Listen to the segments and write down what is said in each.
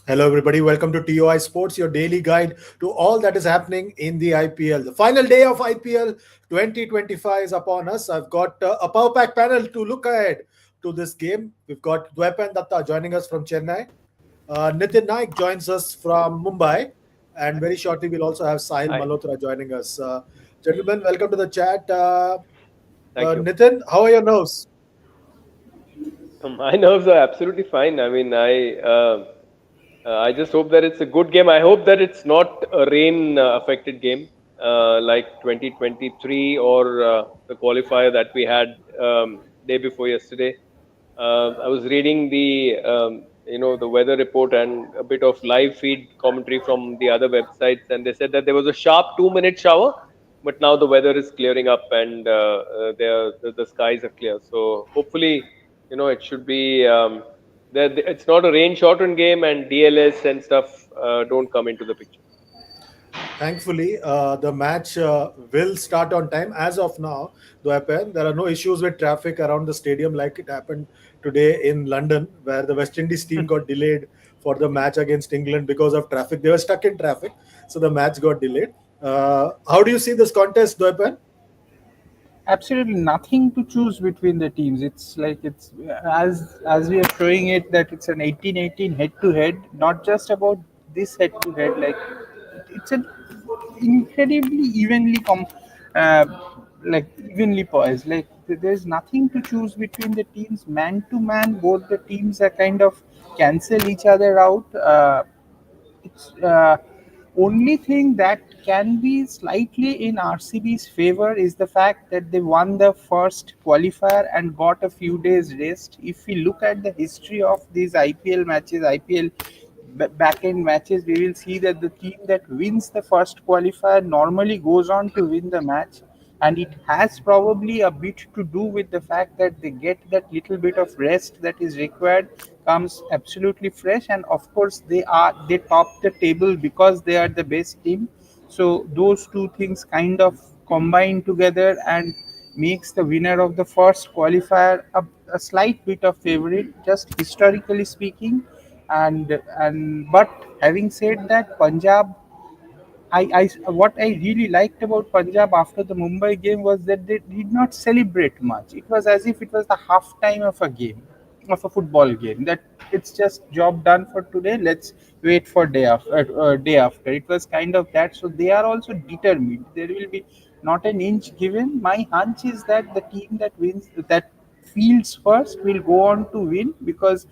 Hello, everybody. Welcome to TOI Sports, your daily guide to all that is happening in the IPL. The final day of IPL 2025 is upon us. I've got a power pack panel to look ahead to this game. We've got Dwepan Datta joining us from Chennai. Nitin Naik joins us from Mumbai. And very shortly, we'll also have Sahil Hi, Malhotra joining us. Gentlemen, welcome to the chat. thank you. Nitin, how are your nerves? My nerves are absolutely fine. I just hope that it's a good game. I hope that it's not a rain affected game like 2023 or the qualifier that we had day before yesterday. I was reading the weather report and a bit of live feed commentary from the other websites, and they said that there was a sharp 2 minute shower, but now the weather is clearing up and the skies are clear. So hopefully, it should be. It's not a rain shortened game, and DLS and stuff don't come into the picture. Thankfully, the match will start on time. As of now, Dwapan, there are no issues with traffic around the stadium like it happened today in London, where the West Indies team got delayed for the match against England because of traffic. They were stuck in traffic, so the match got delayed. How do you see this contest, Dwapan? Absolutely nothing to choose between the teams. It's like it's as we are showing it that it's an 18-18 head to head, not just about this head to head. Like it's an incredibly uh, evenly poised. Like there's nothing to choose between the teams. Man to man, both the teams are kind of cancel each other out. It's only thing that can be slightly in RCB's favor is the fact that they won the first qualifier and got a few days rest. If we look at the history of these IPL matches, IPL back end matches, we will see that the team that wins the first qualifier normally goes on to win the match, and it has probably a bit to do with the fact that they get that little bit of rest that is required, comes absolutely fresh, and of course they top the table because they are the best team. So those two things kind of combine together and makes the winner of the first qualifier a slight bit of favorite, just historically speaking. And but having said that, Punjab, what I really liked about Punjab after the Mumbai game was that they did not celebrate much. It was as if it was the half time of a game, of a football game. That it's just job done for today. Let's wait for day after. Day after. It was kind of that. So they are also determined. There will be not an inch given. My hunch is that the team that wins, that fields first, will go on to win because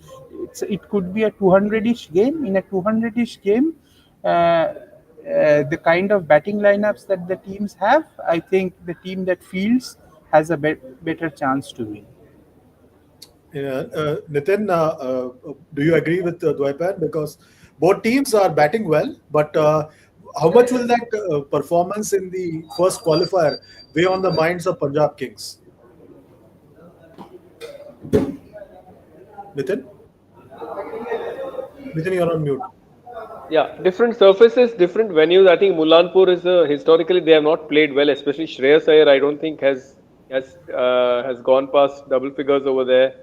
it could be a 200-ish game. In a 200-ish game, the kind of batting lineups that the teams have, I think the team that fields has a better chance to win. Nitin, do you agree with Dwaipan? Because both teams are batting well, but how much will that performance in the first qualifier weigh on the minds of Punjab Kings? Nitin? Nitin, you're on mute. Yeah, different surfaces, different venues. I think Mulanpur is historically they have not played well, especially Shreyas Iyer. I don't think has gone past double figures over there.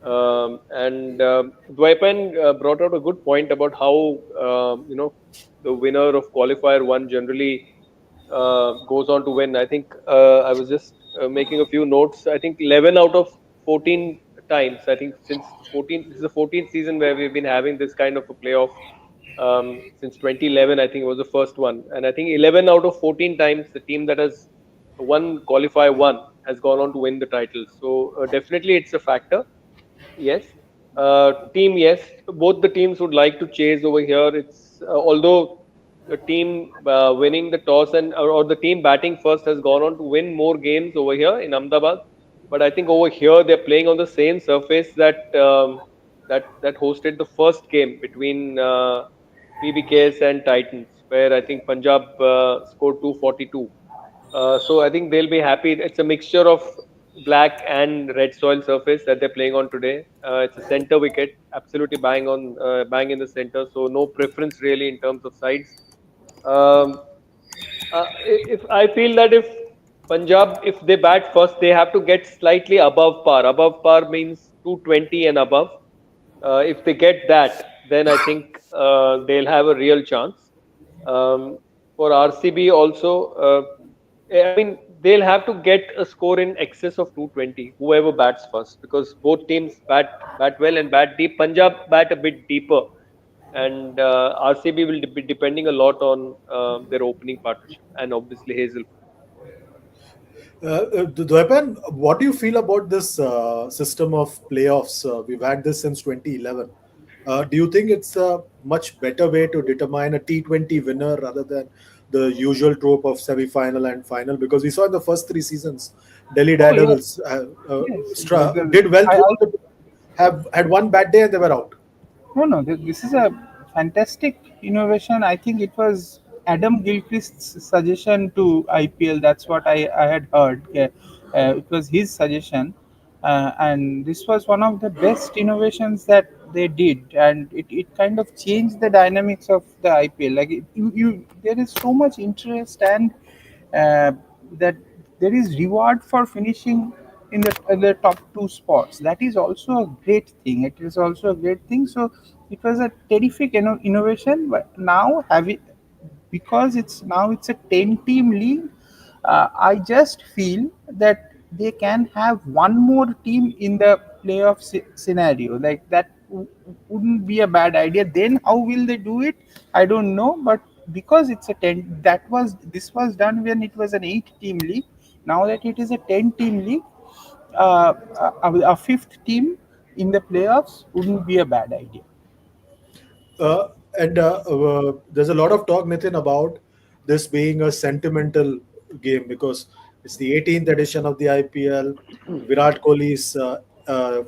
And Dwaipan brought out a good point about how the winner of qualifier one generally goes on to win. I think I was just making a few notes. I think 11 out of 14 times. I think since 14, this is the 14th season where we've been having this kind of a playoff. Since 2011, I think it was the first one, and I think 11 out of 14 times the team that has won qualify one has gone on to win the title. So definitely it's a factor. Yes. Team, yes. Both the teams would like to chase over here. It's although the team winning the toss or the team batting first has gone on to win more games over here in Ahmedabad. But I think over here they're playing on the same surface that hosted the first game between PBKS and Titans, where I think Punjab scored 242. So I think they'll be happy. It's a mixture of black and red soil surface that they're playing on today. It's a center wicket, absolutely bang in the center. So no preference really in terms of sides. Um, if I feel that if Punjab, if they bat first, they have to get slightly above par. Above par means 220 and above. If they get that, then I think they'll have a real chance. For RCB also, I mean, they'll have to get a score in excess of 220, whoever bats first, because both teams bat well and bat deep. Punjab bat a bit deeper, and RCB will be depending a lot on their opening partnership and obviously Hazel. Dwepan, what do you feel about this system of playoffs? We've had this since 2011. Do you think it's a much better way to determine a T20 winner rather than the usual trope of semi-final and final? Because we saw in the first three seasons, Delhi Oh yes, Daredevils yes. The, did well I throughout the, have had one bad day and they were out. No, no, this is a fantastic innovation. I think it was Adam Gilchrist's suggestion to IPL. That's what I had heard. It was his suggestion. And this was one of the best innovations that they did. And it kind of changed the dynamics of the IPL. Like, there is so much interest, and uh, that there is reward for finishing in the top two spots. That is also a great thing. It is also a great thing. So it was a terrific innovation. But now because it's a 10-team league, I just feel that they can have one more team in the playoff scenario. Like that wouldn't be a bad idea. Then how will they do it? I don't know. But because it's a 10, this was done when it was an 8-team league. Now that it is a 10-team league, a fifth team in the playoffs wouldn't be a bad idea. And there's a lot of talk, Nitin, about this being a sentimental game because it's the 18th edition of the IPL. Virat Kohli's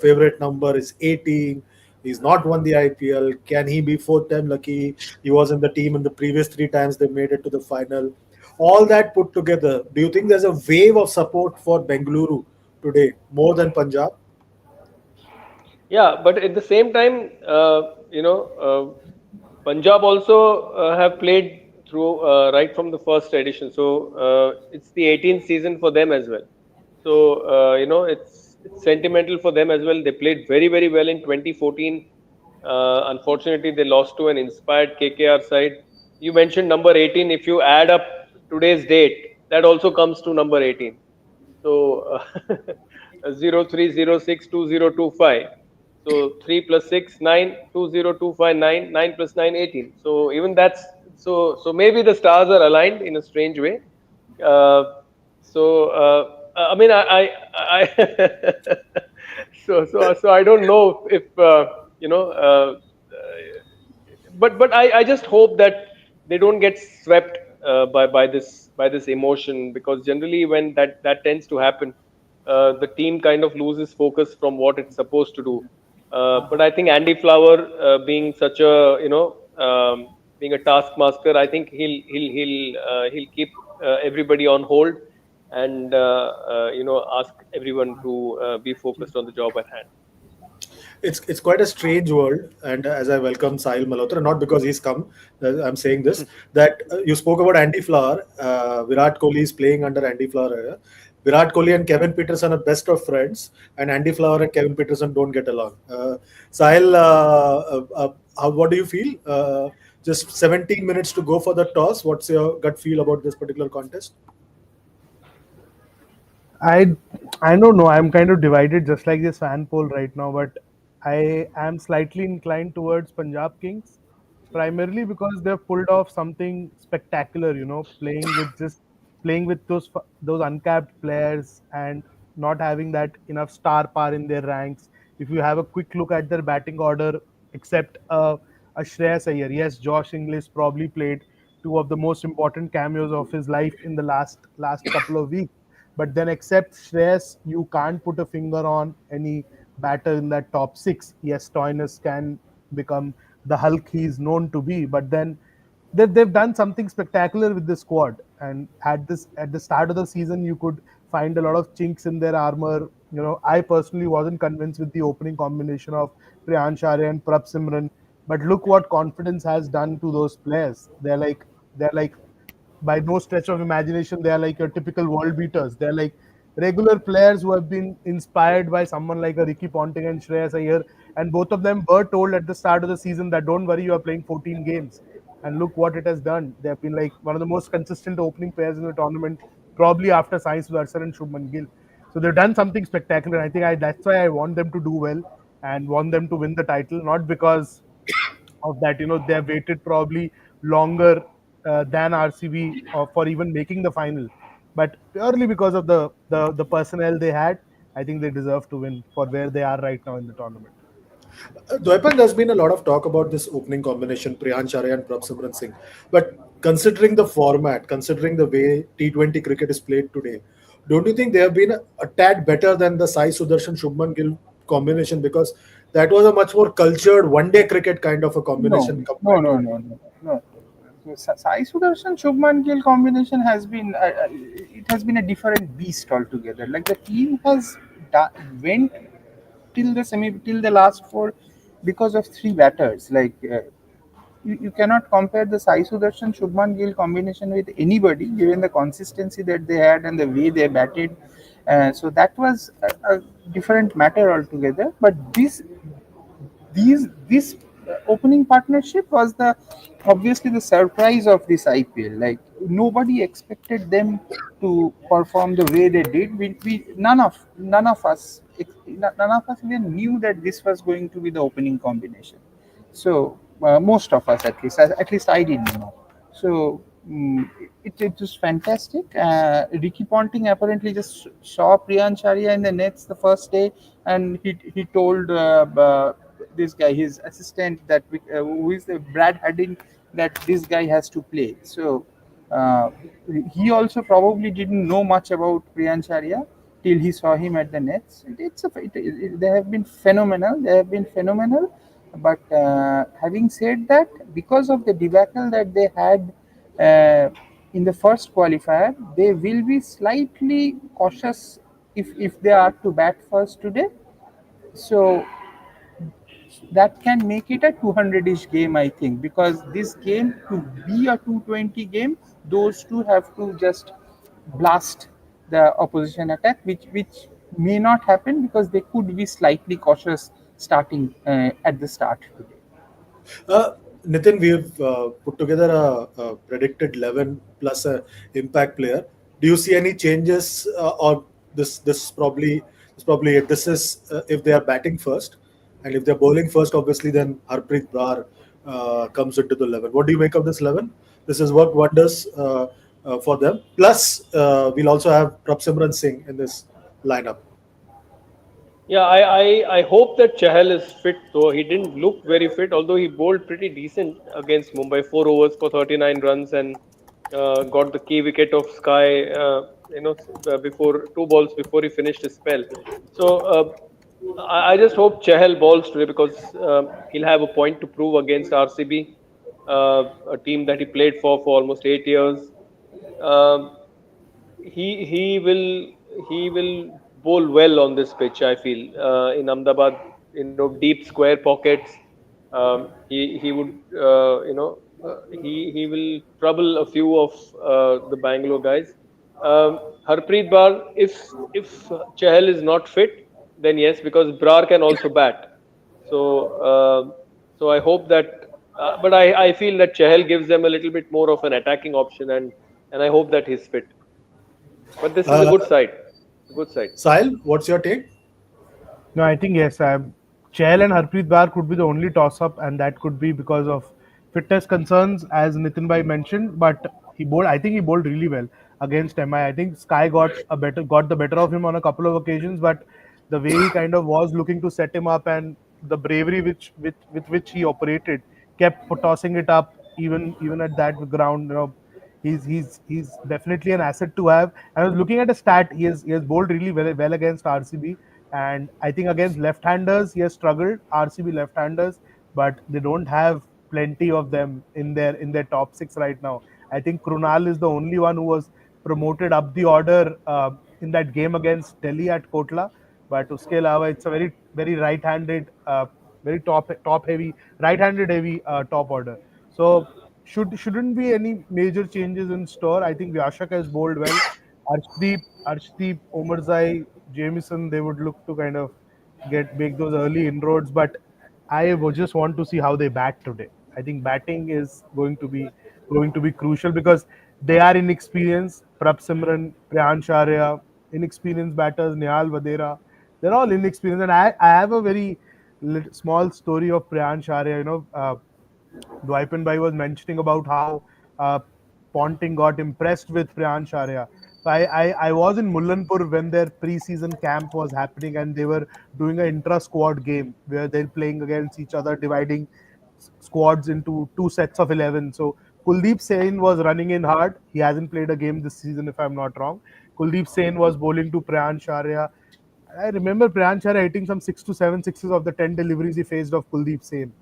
favorite number is 18. He's not won the IPL. Can he be fourth time lucky? He was in the team in the previous three times they made it to the final. All that put together, do you think there's a wave of support for Bengaluru today more than Punjab? Yeah, but at the same time, Punjab also have played through right from the first edition, so it's the 18th season for them as well. So it's sentimental for them as well. They played very well in 2014. Unfortunately, they lost to an inspired KKR side. You mentioned number 18. If you add up today's date, that also comes to number 18. So 03062025. So 3 plus 6, 9, 2025, 9, 9 plus 9, 18. So even that's so maybe the stars are aligned in a strange way. Uh, I mean, I so I don't know if I just hope that they don't get swept by this emotion, because generally when that tends to happen, the team kind of loses focus from what it's supposed to do. But I think Andy Flower, being such a being a taskmaster, I think he'll keep everybody on hold and ask everyone to be focused on the job at hand. It's quite a strange world, and as I welcome Sahil Malhotra, not because he's come, I'm saying this, that you spoke about Andy Flower. Virat Kohli is playing under Andy Flower. Virat Kohli and Kevin Peterson are best of friends, and Andy Flower and Kevin Peterson don't get along. Sahil, what do you feel? Just 17 minutes to go for the toss. What's your gut feel about this particular contest? I I don't know. I'm kind of divided, just like this fan poll right now. But I am slightly inclined towards Punjab Kings, primarily because they've pulled off something spectacular. Playing with those uncapped players and not having that enough star power in their ranks. If you have a quick look at their batting order, except a Shreyas Iyer, yes, Josh Inglis probably played two of the most important cameos of his life in the last couple of weeks. But then, except Shreyas, you can't put a finger on any batter in that top six. Yes, Stoinis can become the Hulk he's known to be, but then they've done something spectacular with the squad. And at the start of the season, you could find a lot of chinks in their armor. I personally wasn't convinced with the opening combination of Priyansh Arya and Prab Simran, but look what confidence has done to those players. They're like by no stretch of imagination, they are like your typical world beaters. They're like regular players who have been inspired by someone like a Ricky Ponting and Shreyas Iyer, And both of them were told at the start of the season that don't worry, you are playing 14 games. And look what it has done. They have been like one of the most consistent opening players in the tournament, probably after Sai Sudarshan and Shubman Gill. So they've done something spectacular. I think that's why I want them to do well and want them to win the title, not because of that. They have waited probably longer than RCB for even making the final, but purely because of the personnel they had. I think they deserve to win for where they are right now in the tournament. Dwaypan, there's been a lot of talk about this opening combination, Priyansh Arya and Prabh Singh. But considering the format, considering the way T20 cricket is played today, don't you think they have been a tad better than the Sai Sudarshan Shubman Gill combination? Because that was a much more cultured one-day cricket kind of a No, combination no, compared to no, it. no, no, no. So, Sai Sudarshan Shubman Gill combination has been it has been a different beast altogether. Like the team has went till the last four because of three batters. Like you cannot compare the Sai Sudarshan Shubman Gill combination with anybody, given the consistency that they had and the way they batted. So that was a different matter altogether. But this opening partnership was the obviously the surprise of this IPL. Like nobody expected them to perform the way they did. None of us even knew that this was going to be the opening combination. So most of us, at least I didn't know. So it was fantastic. Ricky Ponting apparently just saw Priyan Charia in the nets the first day, and he told this guy, his assistant, who is Brad Haddin, that this guy has to play. So uh, he also probably didn't know much about Priyan Charia till he saw him at the nets. They have been phenomenal. They have been phenomenal. But having said that, because of the debacle that they had in the first qualifier, they will be slightly cautious if they are to bat first today. So that can make it a 200-ish game, I think, because this game to be a 220 game, those two have to just blast the opposition attack, which may not happen because they could be slightly cautious starting at the start today. Uh, Nitin, we've put together a predicted 11 plus a impact player. Do you see any changes, or this probably it? This is if they are batting first, and if they're bowling first, obviously then Harpreet Brar comes into the 11. What do you make of this 11? This has worked wonders for them. Plus, we'll also have Prabh Singh in this lineup. Yeah, I hope that Chahal is fit though. He didn't look very fit, although he bowled pretty decent against Mumbai. 4 overs for 39 runs and got the key wicket of Sky. Before 2 balls before he finished his spell. So I just hope Chahal bowls today because he'll have a point to prove against RCB, a team that he played for almost 8 years. Um he will bowl well on this pitch. I feel in Ahmedabad, deep square pockets. He would he will trouble a few of the Bangalore guys. Harpreet Bar, if Chahal is not fit, then yes, because Brar can also bat. So so I hope that. But I feel that Chahal gives them a little bit more of an attacking option, and I hope that he's fit. But this is a Uh, good side. It's a good side. Sahil, what's your take? No, I think yes. Chahal and Harpreet Bar could be the only toss-up, and that could be because of fitness concerns, as Nitin Bhai mentioned. But he bowled. I think he bowled really well against MI. I think Sky got the better of him on a couple of occasions, but the way he kind of was looking to set him up and the bravery with which he operated kept tossing it up even at that ground. He's definitely an asset to have. I was looking at a stat. He has bowled really well against RCB, and I think against left-handers he has struggled. RCB left-handers, but they don't have plenty of them in their top six right now. I think Krunal is the only one who was promoted up the order in that game against Delhi at Kotla. But uske alawa, it's a very right-handed, very top heavy, right-handed heavy top order. So shouldn't be any major changes in store. I think Vyashak has bowled well. Arshdeep, Omarzai, Jamieson, they would look to kind of get make those early inroads. But I would just want to see how they bat today. I think batting is going to be crucial because they are inexperienced. Prab Simran, Priyansh Arya, inexperienced batters, Nihal Vadera, they're all inexperienced. And I have a very small story of Priyansh Arya. Dwaipan Bhai was mentioning about how uh, Ponting got impressed with Priyansh Arya. So I was in Mullanpur when their pre-season camp was happening, and they were doing an intra-squad game where they're playing against each other, dividing squads into two sets of 11. So Kuldeep Sain was running in hard. He hasn't played a game this season, if I'm not wrong. Kuldeep Sain was bowling to Priyansh Arya. I remember Priyansh Arya hitting some 6 to 7 sixes of the 10 deliveries he faced of Kuldeep Sain.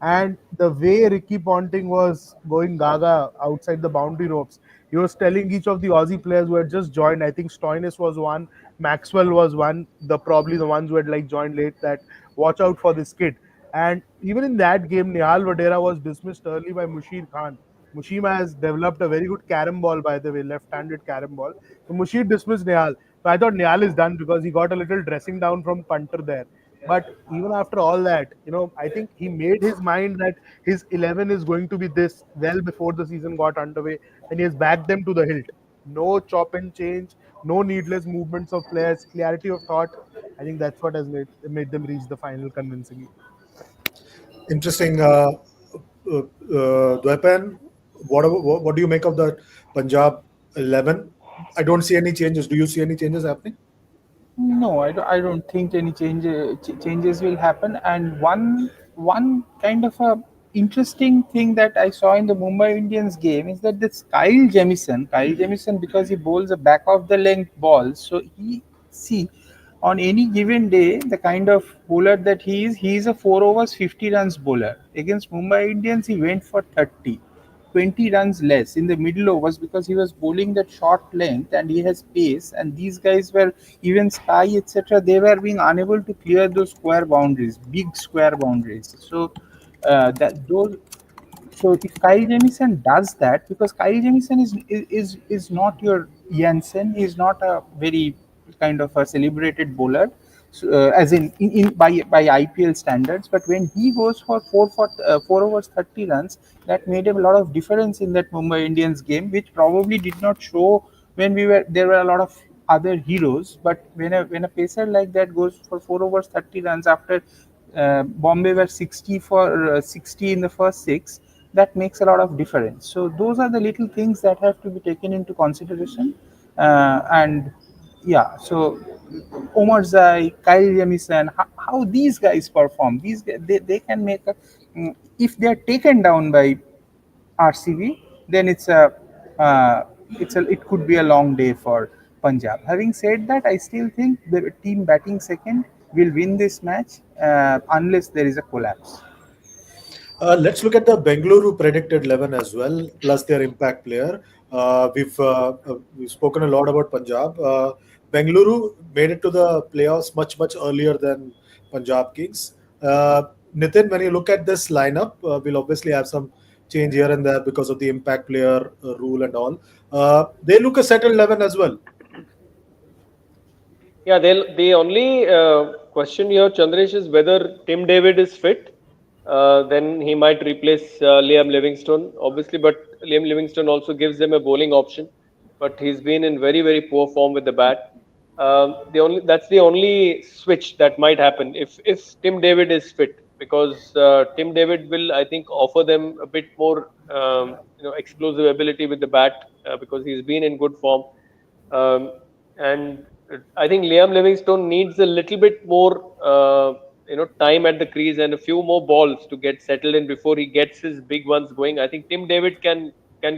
And the way Ricky Ponting was going gaga outside the boundary ropes, he was telling each of the Aussie players who had just joined, I think Stoinis was one, Maxwell was one, probably the ones who had like joined late, that watch out for this kid. And even in that game, Nihal Vadera was dismissed early by Mushir Khan. Mushima has developed a very good carom ball, by the way, left-handed carom ball. So Mushir dismissed Nihal. So I thought Nihal is done because he got a little dressing down from punter there. But even after all that, I think he made his mind that his 11 is going to be this well before the season got underway, and he has backed them to the hilt. No chop and change, no needless movements of players, clarity of thought. I think that's what has made them reach the final convincingly. Interesting. Dwepan, what do you make of the Punjab 11? I don't see any changes. Do you see any changes happening? No, I don't think any changes will happen. And one kind of a interesting thing that I saw in the Mumbai Indians game is that this Kyle Jamieson, because he bowls a back of the length ball, so he see on any given day the kind of bowler that he is a 4 overs 50 runs bowler. Against Mumbai Indians, he went for 30. 20 runs less in the middle overs because he was bowling that short length and he has pace, and these guys were, even Sky etc., they were being unable to clear those square boundaries, big square boundaries. So that those so if Kyle Jamieson does that, because Kyle Jamieson is not your Jansen, he's not a very kind of a celebrated bowler, so, as in by IPL standards. But when he goes for 4 overs 30 runs, that made a lot of difference in that Mumbai Indians game, which probably did not show when we were there were a lot of other heroes. But when a pacer like that goes for 4 overs 30 runs after Bombay were 60 for 60 in the first six, that makes a lot of difference. So those are the little things that have to be taken into consideration. And yeah, so Omar Zai, Kyle Jamieson, how these guys perform, they can make if they are taken down by RCB, then it could be a long day for Punjab. Having said that, I still think the team batting second will win this match unless there is a collapse. Let's look at the Bengaluru predicted 11 as well, plus their impact player. We've spoken a lot about Punjab. Bengaluru made it to the playoffs much earlier than Punjab Kings. Nitin, when you look at this lineup, we'll obviously have some change here and there because of the impact player rule and all. They look a settled 11 as well. Yeah, the only question here, Chandresh, is whether Tim David is fit. Then he might replace Liam Livingstone, obviously, but Liam Livingstone also gives them a bowling option. But he's been in very poor form with the bat. That's the only switch that might happen if Tim David is fit, because Tim David will, I think, offer them a bit more explosive ability with the bat, because he's been in good form. And I think Liam Livingstone needs a little bit more, time at the crease and a few more balls to get settled in before he gets his big ones going. I think Tim David can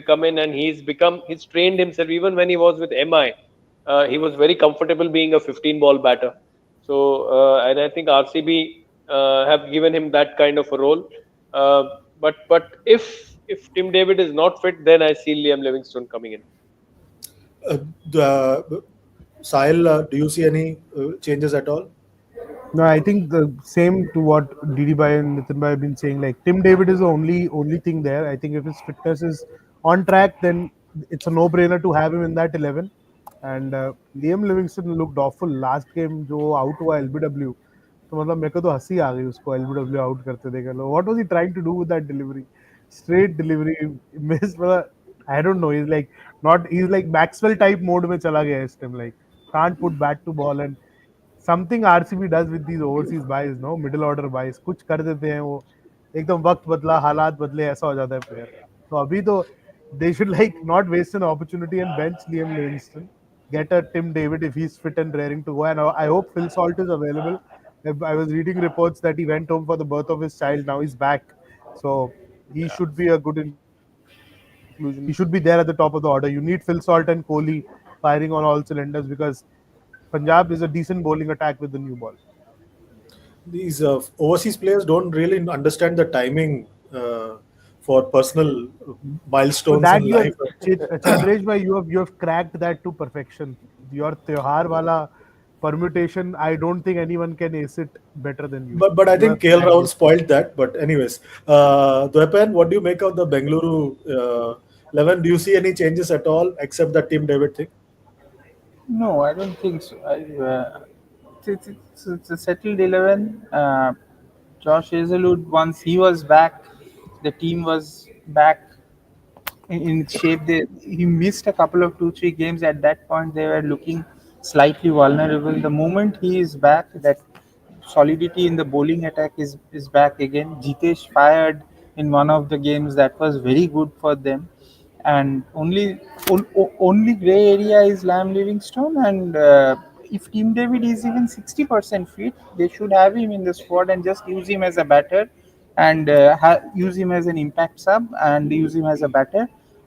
come in, and he's trained himself even when he was with MI. He was very comfortable being a 15 ball batter. So and I think RCB have given him that kind of a role. But if Tim David is not fit, then I see Liam Livingstone coming in. The Sahil, do you see any changes at all? No, I think the same to what Didi Bhai and Nitin Bhai have been saying. Like Tim David is the only thing there. I think if his fitness is on track, then it's a no-brainer to have him in that 11. And Liam Livingston looked awful last game. जो out हुआ LBW. तो मतलब मेरे को तो हंसी आ गई उसको एलबीडब्ल्यू आउट करते देख लो. What was he trying to do with that delivery? Straight delivery miss. मतलब I don't know, is like not, is like Maxwell type mode में चला गया इस time. Like can't put bat to ball. And something RCB does with these overseas buys, no middle order buys, कुछ कर देते हैं वो. एकदम वक्त बदला, हालात बदले, ऐसा हो जाता है प्लेयर का. तो अभी तो they should like not waste an opportunity and bench Liam Livingstone, get a Tim David if he's fit and raring to go. And I hope Phil Salt is available. I was reading reports that he went home for the birth of his child. Now he's back, so he Yeah. should be a good inclusion. He should be there at the top of the order. You need Phil Salt and Kohli firing on all cylinders because Punjab is a decent bowling attack with the new ball. These overseas players don't really understand the timing for personal So milestones that in you life. have, Chandresh, bhai, you have cracked that to perfection. Your Tyohar wala permutation, I don't think anyone can ace it better than you. But I You think have KL cracked Rahul it. spoiled that. But anyways, Dwepan, what do you make of the Bengaluru 11? Do you see any changes at all except the Team David thing? No, I don't think so. It's a settled 11. Josh Hazelwood, once he was back, the team was back in shape. He missed a couple of 2 3 games. At that point, they were looking slightly vulnerable. The moment he is back, that solidity in the bowling attack is back again. Jitesh fired in one of the games, that was very good for them. And only grey area is Lam Livingstone. And if Team David is even 60% fit, they should have him in the squad and just use him as a batter, and use him as an impact sub and use him as a batter.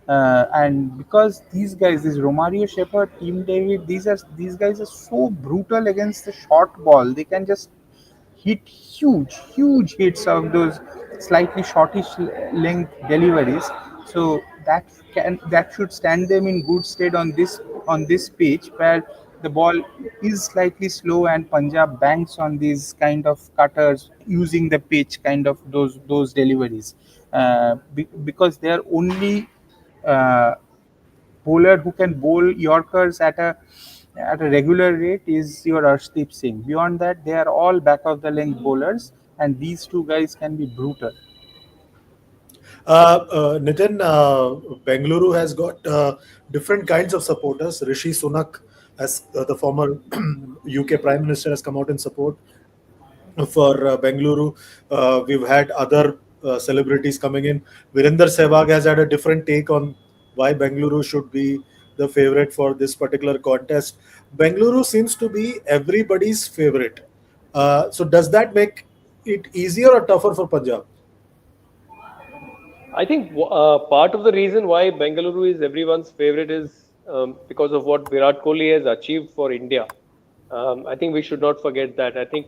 And because these guys, this Romario Shepherd, Team David, these guys are so brutal against the short ball. They can just hit huge hits of those slightly shortish length deliveries. So that should stand them in good stead on this pitch, where the ball is slightly slow and Punjab banks on these kind of cutters using the pitch, kind of those deliveries, because they are only uh, bowler who can bowl Yorkers at a regular rate is your Arshdeep Singh. Beyond that, they are all back of the length bowlers, and these two guys can be brutal. Nitin, Bengaluru has got different kinds of supporters. Rishi Sunak, as the former UK Prime Minister, has come out in support for Bengaluru. We've had other celebrities coming in. Virender Sehwag has had a different take on why Bengaluru should be the favorite for this particular contest. Bengaluru seems to be everybody's favorite. So does that make it easier or tougher for Punjab? I think part of the reason why Bengaluru is everyone's favorite is because of what Virat Kohli has achieved for India. I think we should not forget that. I think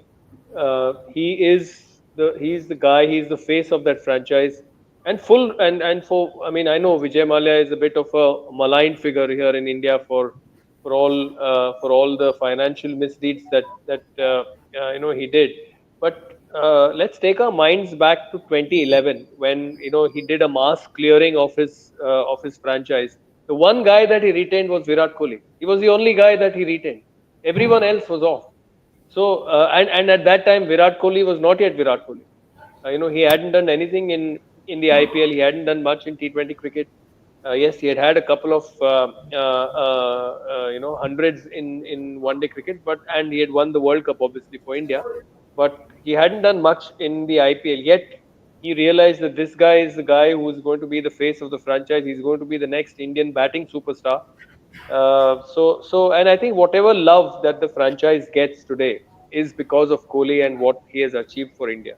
he's the guy. He's the face of that franchise, and full and for. I mean, I know Vijay Mallya is a bit of a maligned figure here in India for all the financial misdeeds that he did. But let's take our minds back to 2011 when he did a mass clearing of his franchise. The one guy that he retained was Virat Kohli. He was the only guy that he retained. Everyone else was off. So and at that time Virat Kohli was not yet Virat Kohli. He hadn't done anything in the IPL. He hadn't done much in T20 cricket. Yes, he had a couple of hundreds in one day cricket, and he had won the World Cup obviously for India, but he hadn't done much in the IPL yet. He realized that this guy is the guy who is going to be the face of the franchise. He's going to be the next Indian batting superstar. And I think whatever love that the franchise gets today is because of Kohli and what he has achieved for India.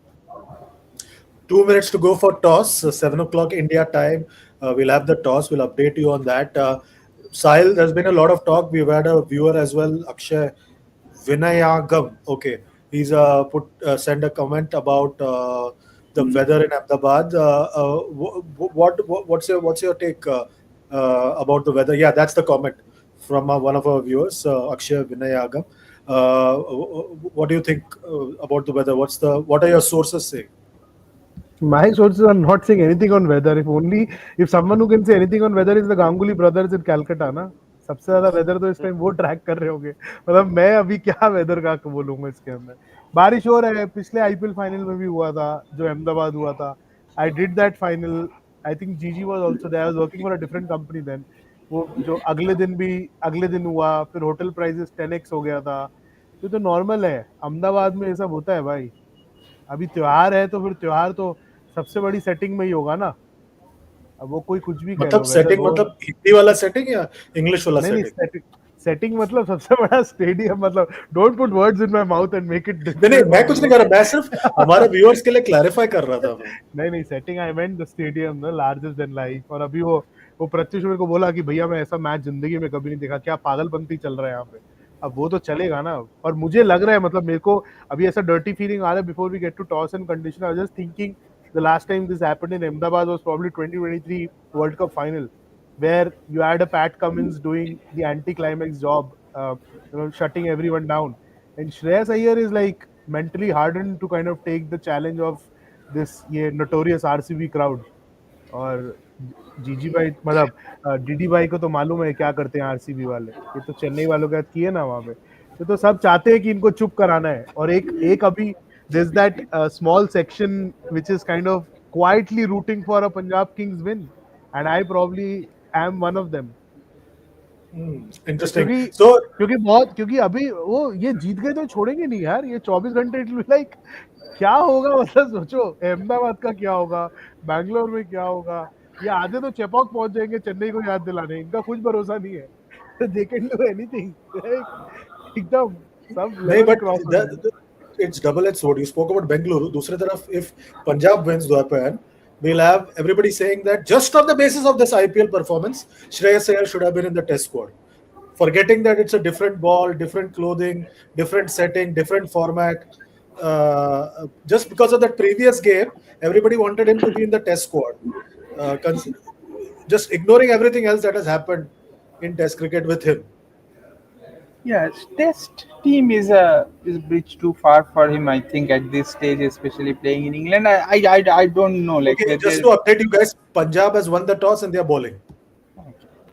2 minutes to go for toss. 7 o'clock India time. We'll have the toss. We'll update you on that. Sahil, there's been a lot of talk. We've had a viewer as well, Akshay Vinayagam. Okay, he's sent a comment about the weather in Ahmedabad. What's your take about the weather? Yeah, that's the comment from one of our viewers, Akshay Vinayagam. What do you think about the weather? What are your sources saying? My sources are not saying anything on weather. If someone who can say anything on weather is the Ganguly brothers in Calcutta, ना सबसे ज्यादा weather तो इस time वो track कर रहे होंगे. मतलब मैं अभी क्या वेदर का बोलूंगा इसके अंदर. बारिश हो रहा है, पिछले आईपीएल फाइनल में भी हुआ था जो अहमदाबाद हुआ था. I did that final. I think GG was also there. I was working for a different company then. वो जो अगले दिन हुआ, फिर होटल प्राइसेस 10x हो गया था. तो नॉर्मल है, अहमदाबाद में ये सब होता है भाई. अभी त्योहार है तो फिर त्योहार तो सबसे बड़ी सेटिंग में ही होगा ना. अब वो कोई कुछ भी कह मतलब लो, वेदर सेटिंग हो. मतलब हिंदी वाला सेटिंग या इंग्लिश वाला नहीं नहीं, सेटिंग? सेटिंग. सेटिंग मतलब सबसे बड़ा स्टेडियम, मतलब don't put words in my mouth and make it नहीं नहीं, डिफिकल्ट मैं फॉर कुछ मी, नहीं कर ओके. रहा, मैं सिर्फ हमारे व्यूअर्स के लिए क्लैरिफाई कर रहा था मैं। नहीं नहीं, setting I meant the stadium ना, लार्जेस्ट देन लाइफ. और अभी वो प्रत्युष मेरे को बोला कि भैया मैं ऐसा मैच जिंदगी में कभी नहीं देखा, क्या पागलपंती चल रहा है यहाँ पे. अब वो तो चलेगा ना. और मुझे लग रहा है, मतलब मेरे को अभी ऐसा डर्टी फीलिंग आ रहा है before we get to toss and condition. I was just thinking the last time this happened in Ahmedabad was probably 2023 world cup final, where you had a Pat Cummins doing the anti-climax job, shutting everyone down. And Shreyas Iyer is like mentally hardened to kind of take the challenge of this ये notorious RCB crowd. और जीजी भाई, मतलब DD भाई को तो मालूम है क्या करते हैं आरसीबी वाले. ये तो चेन्नई वालों के साथ किए ना वहां पे. तो सब चाहते हैं कि इनको चुप कराना है. और एक एक अभी there's that small section which is kind of quietly rooting for a Punjab Kings win, and I probably am one of them. Interesting. क्योंकि सो क्योंकि अभी वो ये जीत गए तो छोड़ेंगे नहीं यार. ये 24 घंटे इट लाइक क्या होगा, मतलब सोचो अहमदाबाद का क्या होगा, बैंगलोर में क्या होगा. ये आधे तो चेपॉक पहुंच जाएंगे चेन्नई को याद दिलाने. इनका कुछ भरोसा नहीं है. They can do anything. एकदम सब नहीं, लेवल बट क्रॉस हो जाएगा. it's double-edged sword. You spoke about Bengaluru. दूसरी तरफ, if Punjab wins the IPL, we'll have everybody saying that just on the basis of this IPL performance, Shreyas Iyer should have been in the Test squad. Forgetting that it's a different ball, different clothing, different setting, different format. Just because of that previous game, everybody wanted him to be in the Test squad. Just ignoring everything else that has happened in Test cricket with him. Yeah, test team is a bridge too far for him. I think at this stage, especially playing in England, I don't know. Like Okay, just there, to update you guys, Punjab has won the toss and they are bowling.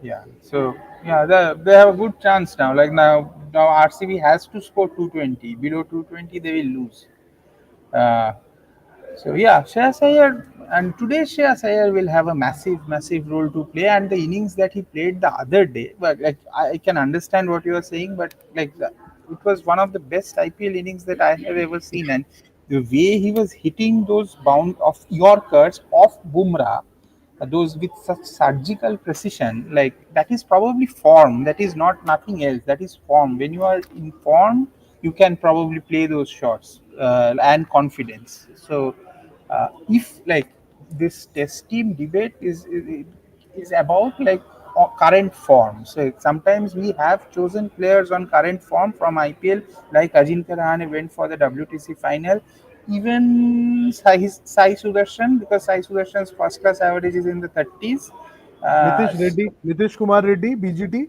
yeah. So yeah, they have a good chance now. Like now RCB has to score 220. Below 220, they will lose. Uh, So yeah, Shreyas Iyer, and today Shreyas Iyer will have a massive role to play. And the innings that he played the other day, but like I can understand what you are saying, but it was one of the best IPL innings that I have ever seen. And the way he was hitting those bound of Yorkers off Bumrah, those with such surgical precision, like that is probably form. That is not nothing else. That is form. When you are in form, you can probably play those shots and confidence. So if like this test team debate is about like current form. So sometimes we have chosen players on current form from IPL, like Ajinkya Rahane went for the WTC final. Even Sai Sudarshan, because Sai Sudarshan's first class average is in the 30s. Uh, Nitish Kumar Reddy BGT.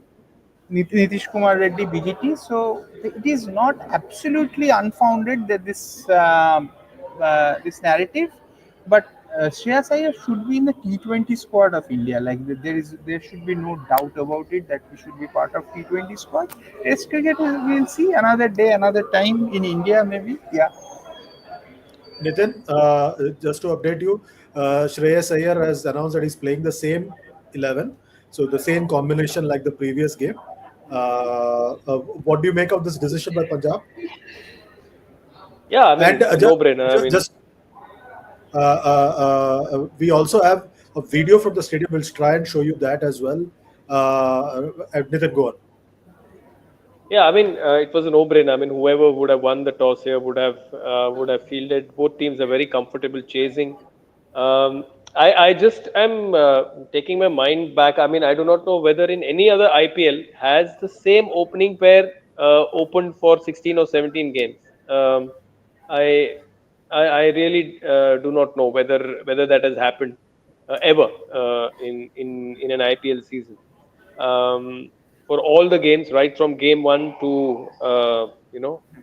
Nitish Kumar Reddy BGT. So it is not absolutely unfounded that this narrative, but Shreyas Iyer should be in the T20 squad of India. Like there should be no doubt about it that we should be part of T20 squad. Test cricket we'll see another day, another time in India maybe. Yeah. Nitin, just to update you, Shreyas Iyer has announced that he's playing the same 11, so the same combination like the previous game. What do you make of this decision by Punjab? Yeah, I mean, And no brainer. I mean, just we also have a video from the stadium. We'll try and show you that as well. Nitin, go on. yeah, I mean, it was a no-brainer. I mean, whoever would have won the toss here would have fielded. Both teams are very comfortable chasing. I just am taking my mind back. I mean, I do not know whether in any other IPL has the same opening pair opened for 16 or 17 games. I I really do not know whether that has happened ever in an IPL season. For all the games, right from game one to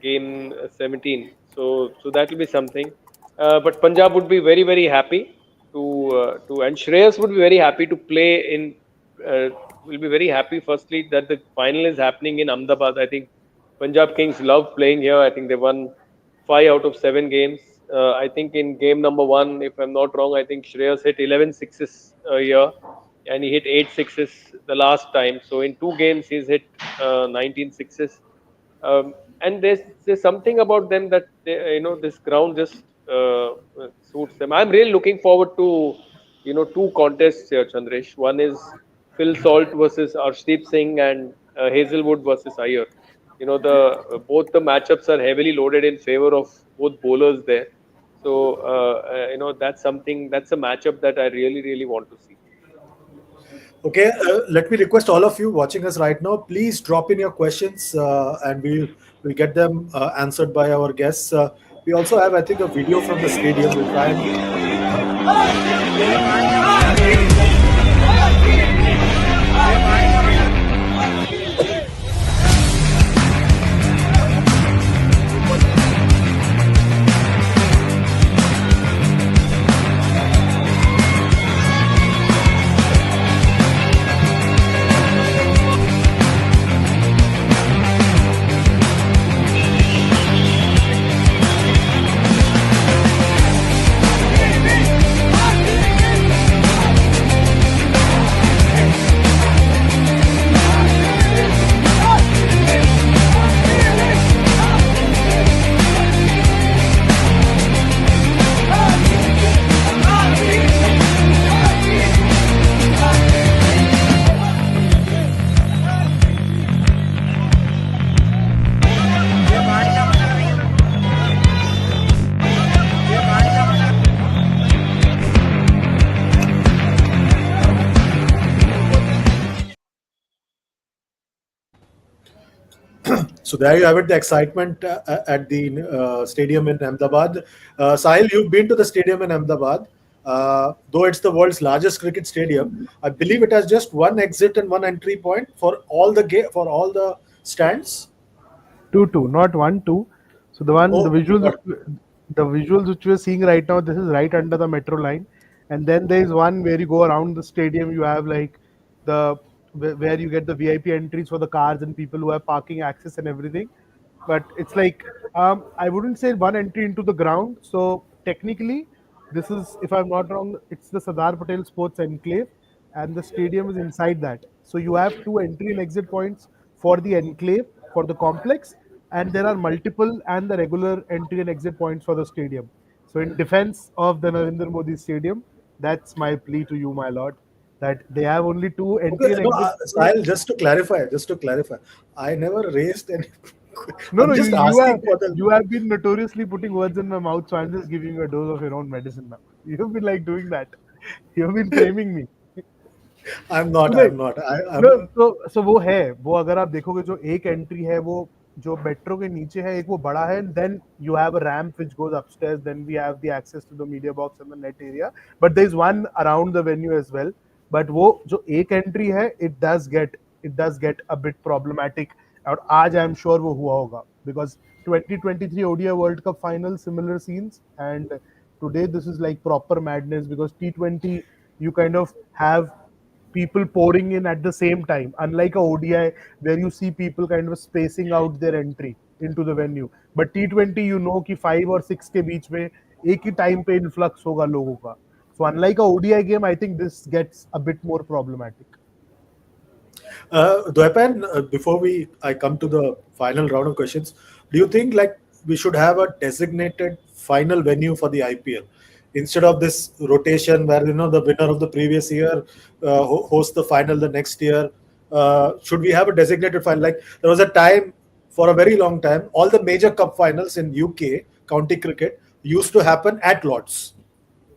game 17. So that will be something. But Punjab would be very happy to and Shreyas would be very happy to play in. Will be very happy. Firstly, that the final is happening in Ahmedabad. I think Punjab Kings love playing here. I think they won 5 out of 7 games. I think in game number one, if I'm not wrong, I think Shreyas hit 11 sixes a year, and he hit 8 sixes the last time. So in 2 games, he's hit 19 sixes. And there's something about them that this ground just suits them. I'm really looking forward to two contests here, Chandresh. One is Phil Salt versus Arshdeep Singh, and Hazelwood versus Iyer. The both the matchups are heavily loaded in favor of both bowlers there. So that's a matchup that I really want to see. Okay, let me request all of you watching us right now, please drop in your questions, and we'll get them answered by our guests. We also have, I think, a video from the stadium. We'll try and So there you have it, the excitement at the stadium in Ahmedabad. Sahil, you've been to the stadium in Ahmedabad. Though it's the world's largest cricket stadium, I believe it has just one exit and one entry point for all the for all the stands. Two, not one, two. So the one, Oh, got it. the visuals which we're seeing right now, this is right under the metro line, and then there is one where you go around the stadium. You have like the where you get the VIP entries for the cars and people who have parking access and everything. But it's like I wouldn't say one entry into the ground. So technically, this is, if I'm not wrong, it's the Sardar Patel Sports Enclave, and the stadium is inside that. So you have two entry and exit points for the enclave, for the complex, and there are multiple and the regular entry and exit points for the stadium. So in defense of the Narendra Modi Stadium, that's my plea to you, my lord, that they have only two Okay, entry and no, exit Sahil, points. just to clarify, I never raised any. No, I'm no, just asking for the. you have been notoriously putting words in my mouth, so I'm just giving you a dose of your own medicine now. You've been like doing that. You've been framing me. I'm not. तो नहीं, I'm not. no, I'm. so वो है, वो अगर आप देखोगे जो एक एंट्री है वो जो मेट्रो के नीचे है, एक वो बड़ा है, then you have a ramp which goes upstairs, then we have the access to the media box and the net area, but there is one around the venue as well. But वो जो एक entry है, it does get a bit problematic. और आज I am sure वो हुआ होगा, because 2023 ODI world cup final, similar scenes, and today this is like proper madness, because T20 you kind of have people pouring in at the same time, unlike a ODI where you see people kind of spacing out their entry into the venue. But T20 you know कि 5 और 6 के बीच में एक ही time पे influx होगा लोगों का. So unlike a ODI game, I think this gets a bit more problematic. Dwepan, before I come to the final round of questions, do you think like we should have a designated final venue for the IPL instead of this rotation where the winner of the previous year hosts the final the next year? Should we have a designated final? Like there was a time, for a very long time, all the major cup finals in UK county cricket used to happen at Lords.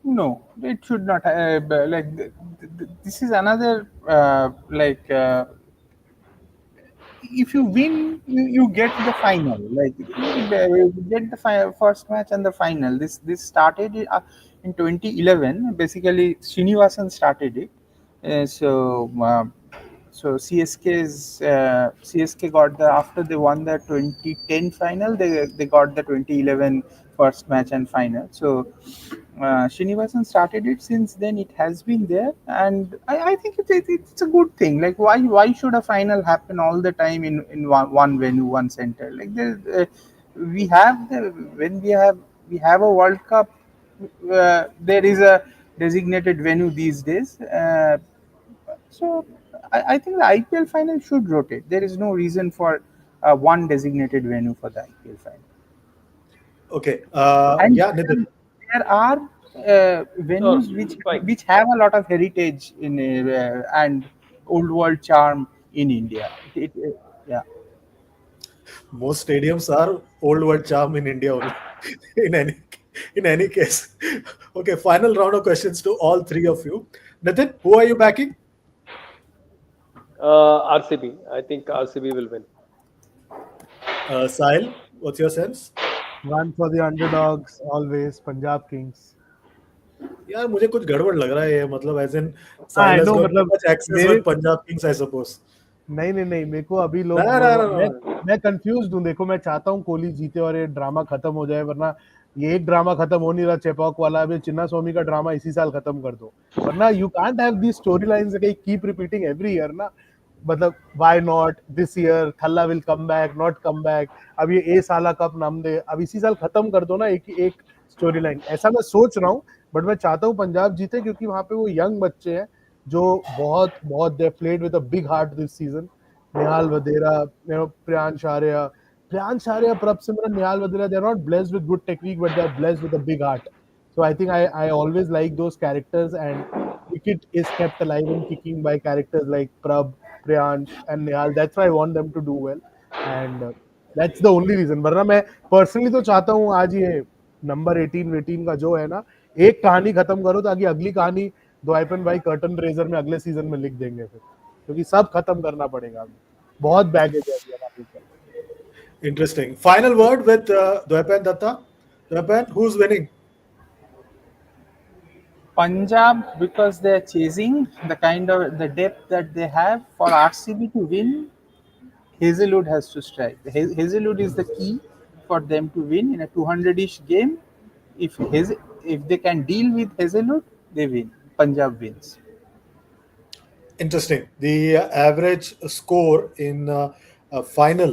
No, it should not. This is another if you win, you get the final. Like you get the first match and the final. This started in 2011. Basically, Srinivasan started it. So CSK got the, after they won the 2010 final, they got the 2011 first match and final. So Srinivasan started it. Since then, it has been there, and I think it's a good thing. Like why should a final happen all the time in one venue, one center? Like we have the when we have a World Cup, there is a designated venue these days. So I think the IPL final should rotate. There is no reason for one designated venue for the IPL final. Okay. And Yeah, Nitin. there are Sure, venues fine. which have a lot of heritage in and old world charm in India. Yeah. Most stadiums are old world charm in India only. in any in any case. Okay, final round of questions to all three of you. Nitin, who are you backing? RCB. I think RCB will win. Sahil, what's your sense? One for the underdogs, always Punjab Kings. यार मुझे कुछ गड़बड़ लग रहा है ये मतलब as in I Sahil has no got too मतलब much access मेरे with Punjab Kings, I suppose. नहीं नहीं नहीं मेरे को अभी No, लोग no, no, no. मैं कंफ्यूज हूँ। देखो मैं चाहता हूँ कोहली जीते और ये ड्रामा खत्म हो जाए, वरना ये एक ड्रामा खत्म हो नहीं रहा चेपॉक वाला। अभी चिन्ना स्वामी का ड्रामा इसी साल खत्म कर दो, वरना you can't have the story lines keep repeating every year ना। मतलब why not this year Thala will come back, not come back. अब ये ए साला कप नाम दे, अब इसी साल खत्म कर दो ना एक एक स्टोरी लाइन। ऐसा मैं सोच रहा हूँ, बट मैं चाहता हूँ पंजाब जीते क्योंकि वहां पे वो यंग बच्चे हैं जो बहुत बहुत they played with a big heart this season. Nihal Vadera, Priyansh Arya, Prab Simran, Nihal Vadera, they're not blessed with good technique, but they're blessed with a big heart. So I think I always like those characters, and cricket is kept alive and kicking by characters like Prab, Priyansh, and Nihal. That's why I want them to do well, and that's the only reason. वरना मैं personally तो चाहता हूँ आज ये number 18 का जो है ना, एक कहानी खत्म करो ताकि अगली कहानी द्वाइपन भाई कर्टन रेजर में अगले सीजन में लिख देंगे फिर, क्योंकि सब खत्म करना पड़ेगा अभी। बहुत बैगेज है अभी हमारे ऊपर। Interesting. Final word with Dwaipan Datta. Dwaipan, who's winning? Punjab, because they're chasing the kind of the depth that they have. For RCB to win, Hazelwood has to strike. Hazelwood is the key for them to win in a 200-ish game. If they can deal with Hazelwood, they win. Punjab wins. Interesting. The average score in a final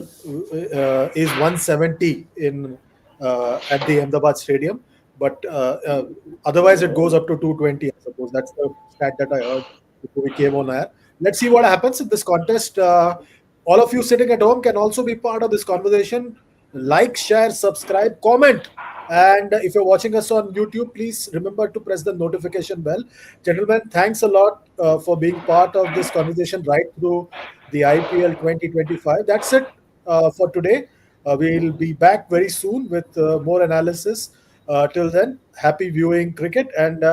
is 170 in at the Ahmedabad Stadium, but otherwise it goes up to 220. I suppose that's the stat that I heard before we came on air. Let's see what happens in this contest. All of you sitting at home can also be part of this conversation. Like, share, subscribe, comment. And if you're watching us on YouTube, please remember to press the notification bell. Gentlemen, thanks a lot for being part of this conversation right through the IPL 2025. That's it for today. We'll be back very soon with more analysis. Till then, happy viewing cricket, and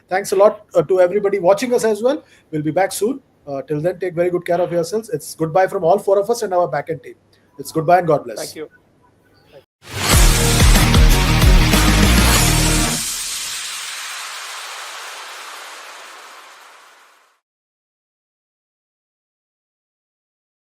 thanks a lot to everybody watching us as well. We'll be back soon. Till then, take very good care of yourselves. It's goodbye from all four of us and our backend team. It's goodbye and God Thank bless. you.